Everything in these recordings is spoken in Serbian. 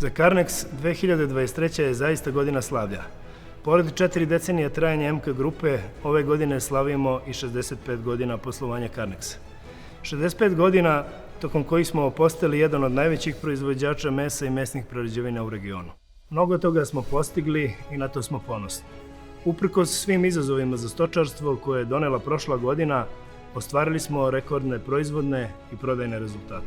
Za Carnex 2023. je zaista godina slavlja. Pored 4 decenije trajanja MK grupe, ove godine slavimo i 65 godina poslovanja Carnexa. 65 godina tokom kojih smo postali jedan od najvećih proizvođača mesa i mesnih prerađevina u regionu. Mnogo toga smo postigli i na to smo ponosni. Uprkos svim izazovima za stočarstvo koje je donela prošla godina, ostvarili smo rekordne proizvodne i prodajne rezultate.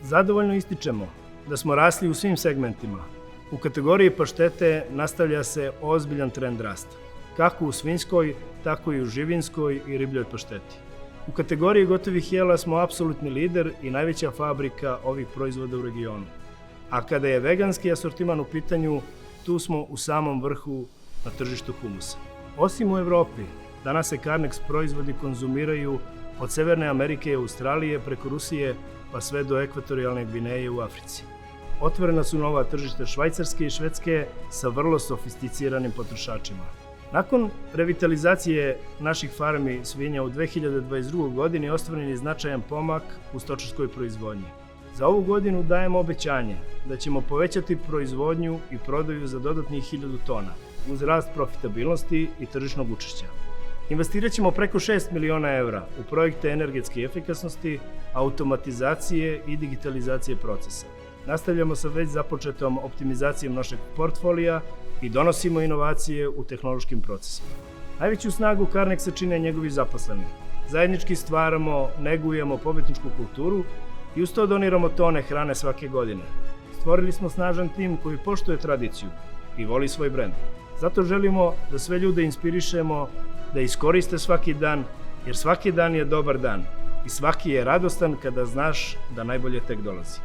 Zadovoljno ističemo da smo rasli u svim segmentima. U kategoriji paštete nastavlja se ozbiljan trend rasta, kako u svinjskoj, tako i u živinskoj i ribljoj pašteti. U kategoriji gotovih jela smo apsolutni lider i najveća fabrika ovih proizvoda u regionu. A kada je veganski asortiman u pitanju, tu smo u samom vrhu na tržištu humusa. Osim u Evropi, danas se Carnex proizvodi konzumiraju od Severne Amerike i Australije preko Rusije pa sve do ekvatorijalne Gvineje u Africi. Otvorena su nova tržišta Švajcarske i Švedske sa vrlo sofisticiranim potrošačima. Nakon revitalizacije naših farmi svinja u 2022. godini ostvaren je značajan pomak u stočarskoj proizvodnji. Za ovu godinu dajemo obećanje da ćemo povećati proizvodnju i prodaju za dodatnih 1000 tona uz rast profitabilnosti i tržišnog učešća. Investirat ćemo preko 6 miliona evra u projekte energetske efikasnosti, automatizacije i digitalizacije procesa. Nastavljamo sa već započetom optimizacijom našeg portfolija i donosimo inovacije u tehnološkim procesima. Najveću snagu Carnexa čine njegovi zaposleni. Zajednički stvaramo, negujemo pobedničku kulturu i uz to doniramo tone hrane svake godine. Stvorili smo snažan tim koji poštuje tradiciju i voli svoj brend. Zato želimo da sve ljude inspirišemo da iskoriste svaki dan, jer svaki dan je dobar dan i svaki je radostan kada znaš da najbolje tek dolazi.